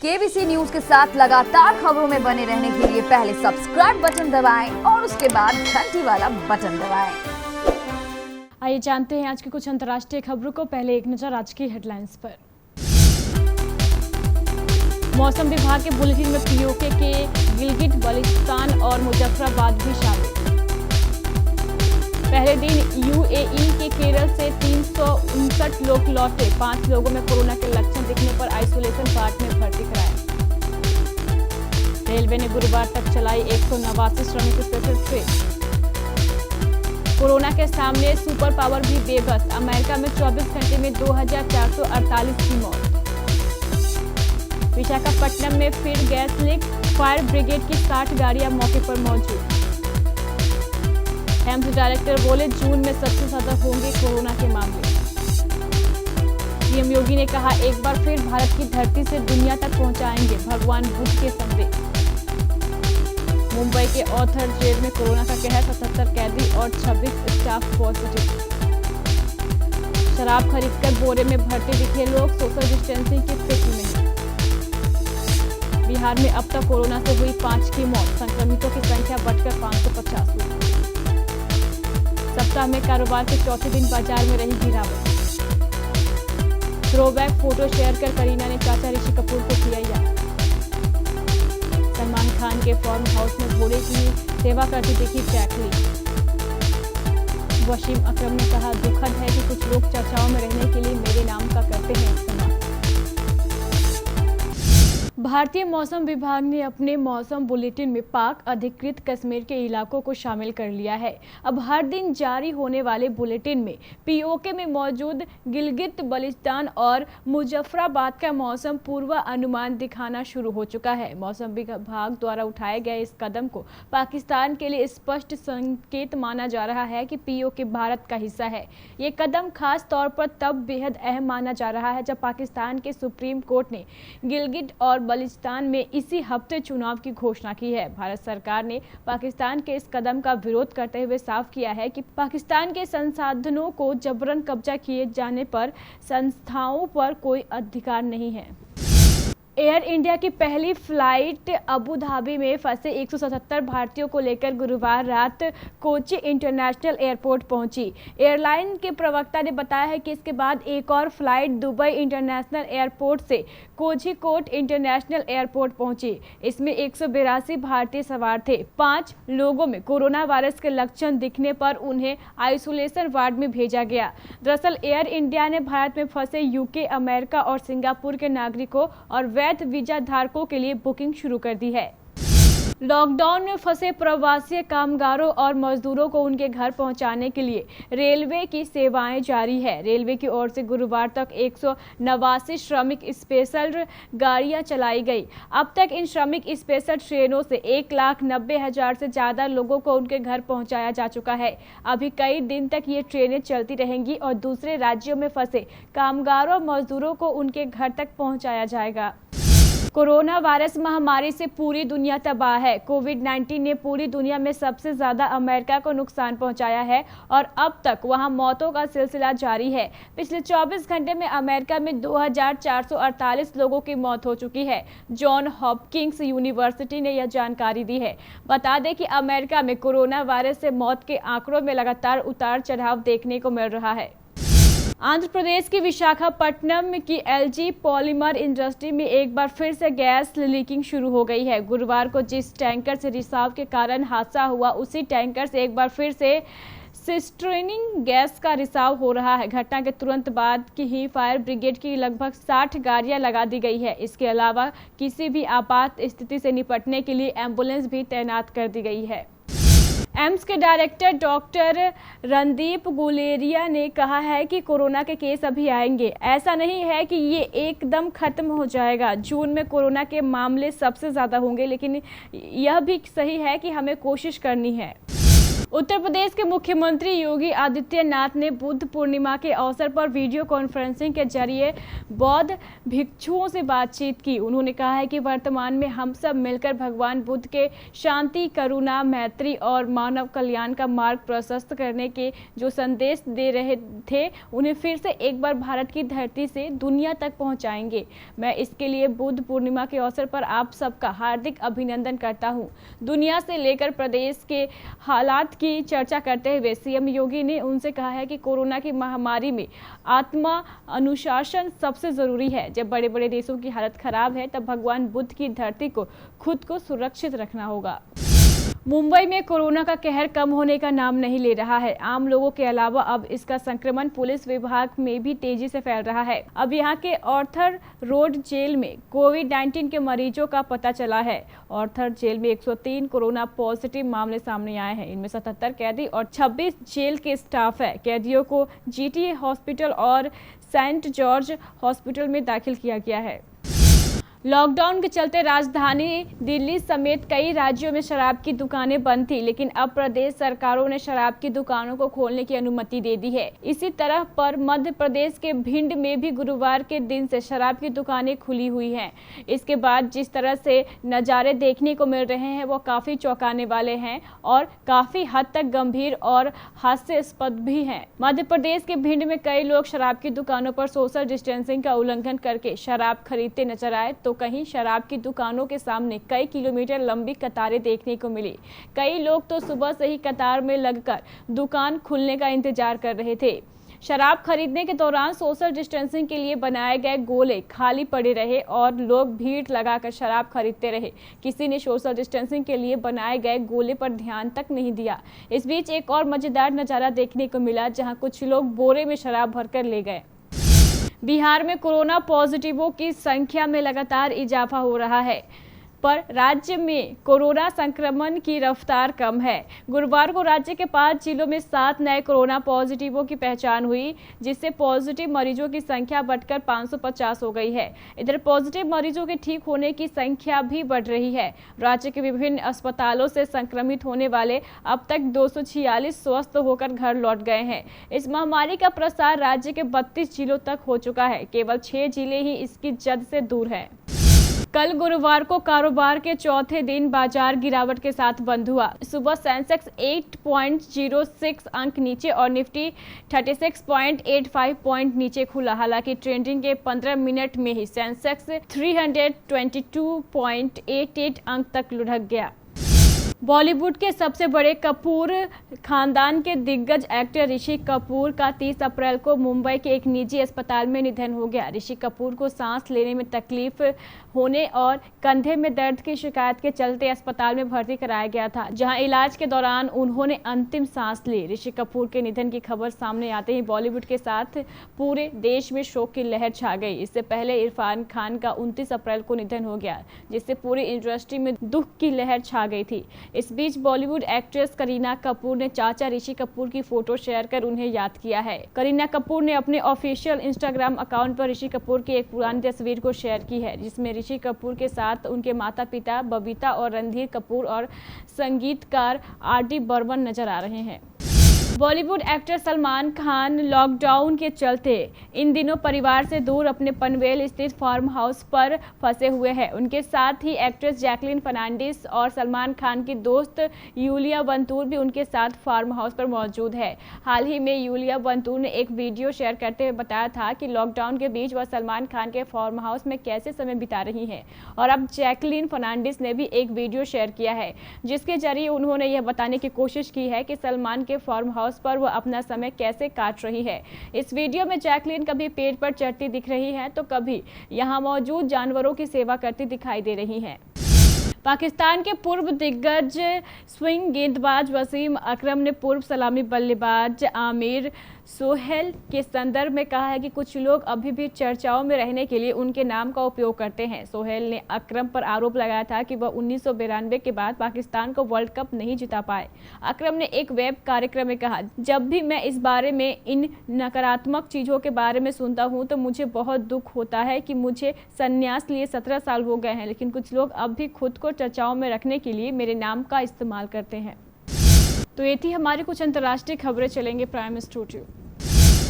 KBC news के साथ लगातार खबरों में बने रहने के लिए पहले सब्सक्राइब बटन दबाएं और उसके बाद घंटी वाला बटन दबाएं। आइए जानते हैं आज की कुछ अंतर्राष्ट्रीय खबरों को। पहले एक नजर आज की हेडलाइंस पर। मौसम विभाग के बुलेटिन में पीओके के गिलगिट बल्तिस्तान और मुजफ्फराबाद भी शामिल। पहले दिन यूएई के केरल से 359 लोग लौटे। 5 लोगों में कोरोना के लक्षण दिखने पर आइसोलेशन वार्ड में भर्ती कराया। रेलवे ने गुरुवार तक चलाई 189 श्रमिक स्पेशल ट्रेन। कोरोना के सामने सुपर पावर भी बेबस। अमेरिका में 24 घंटे में 2448 की मौत। विशाखापट्टनम में फिर गैस लीक। फायर ब्रिगेड की 60 गाड़ियां मौके पर मौजूद। एम्स डायरेक्टर बोले जून में सबसे ज्यादा होंगे कोरोना के मामले। पीएम योगी ने कहा एक बार फिर भारत की धरती से दुनिया तक पहुंचाएंगे भगवान बुद्ध के संदेश। मुंबई के ऑथर जेल में कोरोना का कहर। 77 कैदी और 26 स्टाफ पॉजिटिव। शराब खरीदकर बोरे में भरते दिखे लोग। सोशल डिस्टेंसिंग की स्थिति में। बिहार में अब तक कोरोना से हुई 5 की मौत। संक्रमितों की संख्या बढ़कर 550 हुई। सप्ताह में कारोबार के चौथे दिन बाजार में रही गिरावट। थ्रोबैक फोटो शेयर कर करीना ने चाचा ऋषि कपूर को किया याद। सलमान खान के फार्म हाउस में घोड़े की सेवा करती दिखी जैकली। वसीम अकरम ने कहा दुखद है कि कुछ लोग चर्चाओं में रहने के लिए मेरे नाम का करते हैं इस्तेमाल। भारतीय मौसम विभाग ने अपने मौसम बुलेटिन में पाक अधिकृत कश्मीर के इलाकों को शामिल कर लिया है। अब हर दिन जारी होने वाले बुलेटिन में पीओके में मौजूद गिलगित बल्तिस्तान और मुजफ्फराबाद का मौसम पूर्वानुमान दिखाना शुरू हो चुका है। मौसम विभाग द्वारा उठाए गए इस कदम को पाकिस्तान के लिए स्पष्ट संकेत माना जा रहा है कि पीओके भारत का हिस्सा है। ये कदम खास तौर पर तब बेहद अहम माना जा रहा है जब पाकिस्तान के सुप्रीम कोर्ट ने गिलगिट और बल्तिस्तान में इसी हफ्ते चुनाव की घोषणा की है। भारत सरकार ने पाकिस्तान के इस कदम का विरोध करते हुए साफ किया है कि पाकिस्तान के संसाधनों को जबरन कब्जा किए जाने पर संस्थाओं पर कोई अधिकार नहीं है। एयर इंडिया की पहली फ्लाइट अबू धाबी में फंसे 177 भारतीयों को लेकर गुरुवार रात कोची इंटरनेशनल एयरपोर्ट पहुंची। एयरलाइन के प्रवक्ता ने बताया है कि इसके बाद एक और फ्लाइट दुबई इंटरनेशनल एयरपोर्ट से कोझिकोड इंटरनेशनल एयरपोर्ट पहुंची। इसमें 182 भारतीय सवार थे। 5 लोगों में कोरोना वायरस के लक्षण दिखने पर उन्हें आइसोलेशन वार्ड में भेजा गया। दरअसल एयर इंडिया ने भारत में फंसे यूके, अमेरिका और सिंगापुर के नागरिकों और वैध वीजा धारकों के लिए बुकिंग शुरू कर दी है। लॉकडाउन में फंसे प्रवासी कामगारों और मजदूरों को उनके घर पहुंचाने के लिए रेलवे की सेवाएं जारी है। रेलवे की ओर से गुरुवार तक 189 श्रमिक स्पेशल गाड़ियां चलाई गई। अब तक इन श्रमिक स्पेशल ट्रेनों से 1,90,000 से ज्यादा लोगों को उनके घर पहुंचाया जा चुका है। अभी कई दिन तक ये ट्रेनें चलती रहेंगी और दूसरे राज्यों में फंसे कामगारों और मजदूरों को उनके घर तक पहुंचाया जाएगा। कोरोना वायरस महामारी से पूरी दुनिया तबाह है। कोविड-19 ने पूरी दुनिया में सबसे ज्यादा अमेरिका को नुकसान पहुंचाया है और अब तक वहां मौतों का सिलसिला जारी है। पिछले 24 घंटे में अमेरिका में 2448 लोगों की मौत हो चुकी है। जॉन हॉपकिंस यूनिवर्सिटी ने यह जानकारी दी है। बता दें कि अमेरिका में कोरोना वायरस से मौत के आंकड़ों में लगातार उतार चढ़ाव देखने को मिल रहा है। आंध्र प्रदेश की विशाखापट्टनम की एलजी पॉलीमर इंडस्ट्री में एक बार फिर से गैस लीकिंग शुरू हो गई है। गुरुवार को जिस टैंकर से रिसाव के कारण हादसा हुआ उसी टैंकर से एक बार फिर से सिस्टर्निंग गैस का रिसाव हो रहा है। घटना के तुरंत बाद की ही फायर ब्रिगेड की लगभग 60 गाड़ियां लगा दी गई है। इसके अलावा किसी भी आपात स्थिति से निपटने के लिए एम्बुलेंस भी तैनात कर दी गई है। एम्स के डायरेक्टर डॉक्टर रणदीप गुलेरिया ने कहा है कि कोरोना के केस अभी आएंगे। ऐसा नहीं है कि ये एकदम खत्म हो जाएगा। जून में कोरोना के मामले सबसे ज्यादा होंगे, लेकिन यह भी सही है कि हमें कोशिश करनी है। उत्तर प्रदेश के मुख्यमंत्री योगी आदित्यनाथ ने बुद्ध पूर्णिमा के अवसर पर वीडियो कॉन्फ्रेंसिंग के जरिए बौद्ध भिक्षुओं से बातचीत की। उन्होंने कहा है कि वर्तमान में हम सब मिलकर भगवान बुद्ध के शांति, करुणा, मैत्री और मानव कल्याण का मार्ग प्रशस्त करने के जो संदेश दे रहे थे, उन्हें फिर से एक बार भारत की धरती से दुनिया तक पहुंचाएंगे। मैं इसके लिए बुद्ध पूर्णिमा के अवसर पर आप सबका हार्दिक अभिनंदन करता हूं। दुनिया से लेकर प्रदेश के हालात की चर्चा करते हुए सीएम योगी ने उनसे कहा है कि कोरोना की महामारी में आत्मा अनुशासन सबसे जरूरी है। जब बड़े बड़े देशों की हालत खराब है तब भगवान बुद्ध की धरती को खुद को सुरक्षित रखना होगा। मुंबई में कोरोना का कहर कम होने का नाम नहीं ले रहा है। आम लोगों के अलावा अब इसका संक्रमण पुलिस विभाग में भी तेजी से फैल रहा है। अब यहां के ऑर्थर रोड जेल में कोविड-19 के मरीजों का पता चला है। ऑर्थर जेल में 103 कोरोना पॉजिटिव मामले सामने आए हैं। इनमें 77 कैदी और 26 जेल के स्टाफ है। कैदियों को जीटीए हॉस्पिटल और सेंट जॉर्ज हॉस्पिटल में दाखिल किया गया है। लॉकडाउन के चलते राजधानी दिल्ली समेत कई राज्यों में शराब की दुकानें बंद थी, लेकिन अब प्रदेश सरकारों ने शराब की दुकानों को खोलने की अनुमति दे दी है। इसी तरह पर मध्य प्रदेश के भिंड में भी गुरुवार के दिन से शराब की दुकानें खुली हुई हैं। इसके बाद जिस तरह से नज़ारे देखने को मिल रहे हैं वो काफ़ी चौंकाने वाले हैं और काफ़ी हद तक गंभीर और हास्यास्पद भी हैं। मध्य प्रदेश के भिंड में कई लोग शराब की दुकानों पर सोशल डिस्टेंसिंग का उल्लंघन करके शराब खरीदते नजर आए, तो कहीं शराब की दुकानों के सामने कई किलोमीटर लंबी कतारें देखने को मिली। कई लोग तो सुबह से ही कतार में लगकर दुकान खुलने का इंतजार कर रहे थे। शराब खरीदने के दौरान सोशल डिस्टेंसिंग के लिए बनाए गए गोले खाली पड़े रहे और लोग भीड़ लगाकर शराब खरीदते रहे। किसी ने सोशल डिस्टेंसिंग के लिए बनाए गए गोले पर ध्यान तक नहीं दिया। इस बीच एक और मजेदार नज़ारा देखने को मिला, जहां कुछ लोग बोरे में शराब भरकर ले गए। बिहार में कोरोना पॉजिटिवों की संख्या में लगातार इजाफा हो रहा है, पर राज्य में कोरोना संक्रमण की रफ्तार कम है। गुरुवार को राज्य के 5 जिलों में 7 नए कोरोना पॉजिटिवों की पहचान हुई, जिससे पॉजिटिव मरीजों की संख्या बढ़कर 550 हो गई है। इधर पॉजिटिव मरीजों के ठीक होने की संख्या भी बढ़ रही है। राज्य के विभिन्न अस्पतालों से संक्रमित होने वाले अब तक 246 स्वस्थ होकर घर लौट गए हैं। इस महामारी का प्रसार राज्य के 32 जिलों तक हो चुका है। केवल 6 जिले ही इसकी जद से दूर हैं। कल गुरुवार को कारोबार के चौथे दिन बाजार गिरावट के साथ बंद हुआ। सुबह सेंसेक्स 8.06 अंक नीचे और निफ्टी 36.85 पॉइंट नीचे खुला। हालांकि ट्रेडिंग के 15 मिनट में ही सेंसेक्स 322.88 अंक तक लुढ़क गया। बॉलीवुड के सबसे बड़े कपूर खानदान के दिग्गज एक्टर ऋषि कपूर का 30 अप्रैल को मुंबई के एक निजी अस्पताल में निधन हो गया। ऋषि कपूर को सांस लेने में तकलीफ होने और कंधे में दर्द की शिकायत के चलते अस्पताल में भर्ती कराया गया था, जहां इलाज के दौरान उन्होंने अंतिम सांस ली। ऋषि कपूर के निधन की खबर सामने आते ही बॉलीवुड के साथ पूरे देश में शोक की लहर छा गई। इससे पहले इरफान खान का 29 अप्रैल को निधन हो गया, जिससे पूरी इंडस्ट्री में दुख की लहर छा गई थी। इस बीच बॉलीवुड एक्ट्रेस करीना कपूर ने चाचा ऋषि कपूर की फोटो शेयर कर उन्हें याद किया है। करीना कपूर ने अपने ऑफिशियल इंस्टाग्राम अकाउंट पर ऋषि कपूर की एक पुरानी तस्वीर को शेयर की है, जिसमें ऋषि कपूर के साथ उनके माता पिता बबीता और रणधीर कपूर और संगीतकार आर.डी. बर्मन नजर आ रहे हैं। बॉलीवुड एक्टर सलमान खान लॉकडाउन के चलते इन दिनों परिवार से दूर अपने पनवेल स्थित फार्म हाउस पर फंसे हुए हैं। उनके साथ ही एक्ट्रेस जैकलीन फर्नांडिस और सलमान खान की दोस्त यूलिया वंतूर भी उनके साथ फार्म हाउस पर मौजूद है। हाल ही में यूलिया वंतूर ने एक वीडियो शेयर करते हुए बताया था कि लॉकडाउन के बीच वह सलमान खान के फार्म हाउस में कैसे समय बिता रही हैं। और अब जैकलीन फर्नांडिस ने भी एक वीडियो शेयर किया है, जिसके जरिए उन्होंने यह बताने की कोशिश की है कि सलमान के फार्म हाउस पर वो अपना समय कैसे काट रही है। इस वीडियो में जैकलीन कभी पेड़ पर चढ़ती दिख रही है तो कभी यहां मौजूद जानवरों की सेवा करती दिखाई दे रही हैं। पाकिस्तान के पूर्व दिग्गज स्विंग गेंदबाज वसीम अकरम ने पूर्व सलामी बल्लेबाज आमिर सोहेल के संदर्भ में कहा है कि कुछ लोग अभी भी चर्चाओं में रहने के लिए उनके नाम का उपयोग करते हैं। सोहेल ने अकरम पर आरोप लगाया था कि वह 1992 के बाद पाकिस्तान को वर्ल्ड कप नहीं जिता पाए। अकरम ने एक वेब कार्यक्रम में कहा, जब भी मैं इस बारे में इन नकारात्मक चीज़ों के बारे में सुनता हूं तो मुझे बहुत दुख होता है कि मुझे संन्यास लिए 17 साल हो गए हैं, लेकिन कुछ लोग अब भी खुद को चर्चाओं में रखने के लिए मेरे नाम का इस्तेमाल करते हैं। तो ये थी हमारी कुछ अंतर्राष्ट्रीय खबरें। चलेंगे प्राइम स्टूडियो।